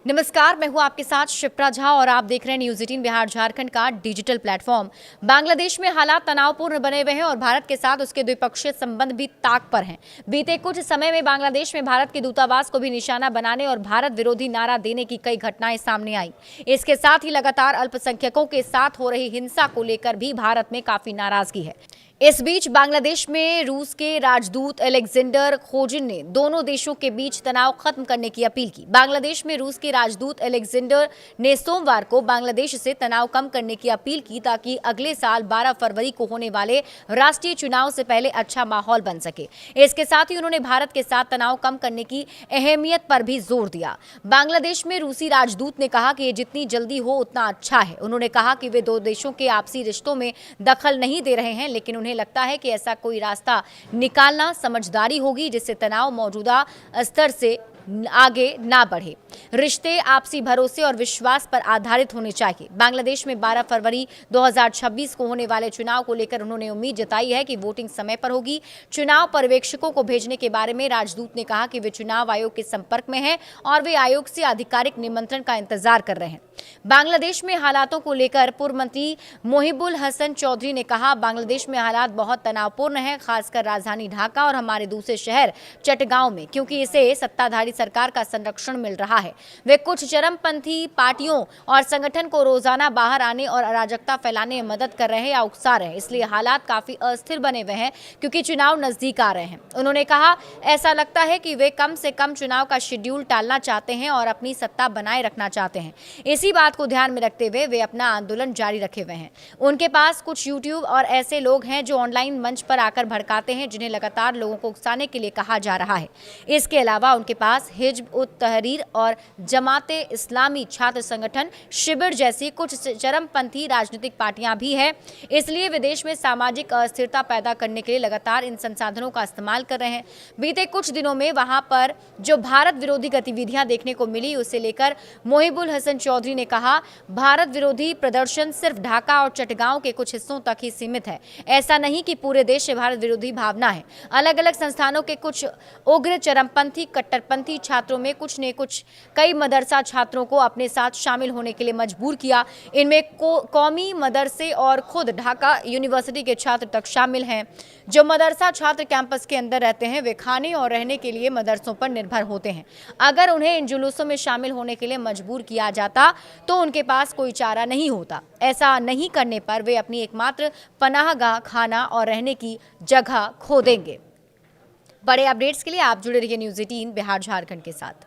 नमस्कार, मैं हूं आपके साथ शिप्रा झा और आप देख रहे हैं न्यूज़ 18 बिहार झारखंड का डिजिटल प्लेटफॉर्म। बांग्लादेश में हालात तनावपूर्ण बने हुए हैं और भारत के साथ उसके द्विपक्षीय संबंध भी ताक पर हैं। बीते कुछ समय में बांग्लादेश में भारत के दूतावास को भी निशाना बनाने और भारत विरोधी नारा देने की कई घटनाएं सामने आई। इसके साथ ही लगातार अल्पसंख्यकों के साथ हो रही हिंसा को लेकर भी भारत में काफी नाराजगी है। इस बीच बांग्लादेश में रूस के राजदूत अलेक्जेंडर खोजिन ने दोनों देशों के बीच तनाव खत्म करने की अपील की। बांग्लादेश में रूस के राजदूत अलेक्जेंडर ने सोमवार को बांग्लादेश से तनाव कम करने की अपील की ताकि अगले साल 12 फरवरी को होने वाले राष्ट्रीय चुनाव से पहले अच्छा माहौल बन सके। इसके साथ ही उन्होंने भारत के साथ तनाव कम करने की अहमियत पर भी जोर दिया। बांग्लादेश में रूसी राजदूत ने कहा कि ये जितनी जल्दी हो उतना अच्छा है। उन्होंने कहा कि वे दो देशों के आपसी रिश्तों में दखल नहीं दे रहे हैं, लेकिन उन्हें लगता है कि ऐसा कोई रास्ता निकालना समझदारी होगी जिससे तनाव मौजूदा स्तर से आगे ना बढ़े। रिश्ते आपसी भरोसे और विश्वास पर आधारित होने चाहिए। बांग्लादेश में 12 फरवरी 2026 को होने वाले चुनाव को लेकर उन्होंने उम्मीद जताई है कि वोटिंग समय पर होगी। चुनाव पर्यवेक्षकों को भेजने के बारे में राजदूत ने कहा कि वे चुनाव आयोग के संपर्क में हैं और वे आयोग से आधिकारिक निमंत्रण का इंतजार कर रहे हैं। बांग्लादेश में हालातों को लेकर पूर्व मंत्री मोहिबुल हसन चौधरी ने कहा, बांग्लादेश में हालात बहुत तनावपूर्ण हैं, खासकर राजधानी ढाका और हमारे दूसरे शहर चटगांव में, क्योंकि इसे सत्ताधारी सरकार का संरक्षण मिल रहा है। वे कुछ चरमपंथी पार्टियों और संगठन को रोजाना बाहर आने और अराजकता फैलाने में मदद कर रहे हैं या उकसा रहे हैं, इसलिए हालात काफी अस्थिर बने हुए हैं क्योंकि चुनाव नजदीक आ रहे हैं। उन्होंने कहा, ऐसा लगता है कि वे कम से कम चुनाव का शेड्यूल टालना चाहते हैं और अपनी सत्ता बनाए रखना चाहते हैं। इसी बात को ध्यान में रखते हुए वे अपना आंदोलन जारी रखे हुए हैं। उनके पास कुछ यूट्यूब और ऐसे लोग हैं जो ऑनलाइन मंच पर आकर भड़काते हैं, जिन्हें लगातार लोगों को उकसाने के लिए कहा जा रहा है। इसके अलावा उनके पास हिज्ब उत तहरीर और जमाते इस्लामी छात्र संगठन शिविर जैसी कुछ चरमपंथी राजनीतिक पार्टियां भी हैं। इसलिए वे देश में सामाजिक अस्थिरता पैदा करने के लिए लगातार इन संसाधनों का इस्तेमाल कर रहे हैं। बीते कुछ दिनों में वहां पर जो भारत विरोधी गतिविधियां देखने को मिली, उसे लेकर मोहिबुल हसन चौधरी ने कहा, भारत विरोधी प्रदर्शन सिर्फ ढाका और चटगांव के कुछ हिस्सों तक ही सीमित है। ऐसा नहीं कि पूरे देश में भारत विरोधी भावना है। अलग अलग संस्थानों के कुछ उग्र चरमपंथी कट्टरपंथी छात्रों में कुछ ने कई मदरसा छात्रों को अपने साथ शामिल होने के लिए मजबूर किया। इनमें कौमी मदरसे और खुद ढाका यूनिवर्सिटी के छात्र तक शामिल हैं। जो मदरसा छात्र कैंपस के अंदर रहते हैं, वे खाने और रहने के लिए मदरसों पर निर्भर होते हैं। अगर उन्हें इन जुलूसों में शामिल होने के लिए मजबूर किया जाता तो उनके पास कोई चारा नहीं होता। ऐसा नहीं करने पर वे अपनी एकमात्र पनाहगाह, खाना और रहने की जगह खो देंगे। बड़े अपडेट्स के लिए आप जुड़े रहिए न्यूज़ 18 बिहार झारखंड के साथ।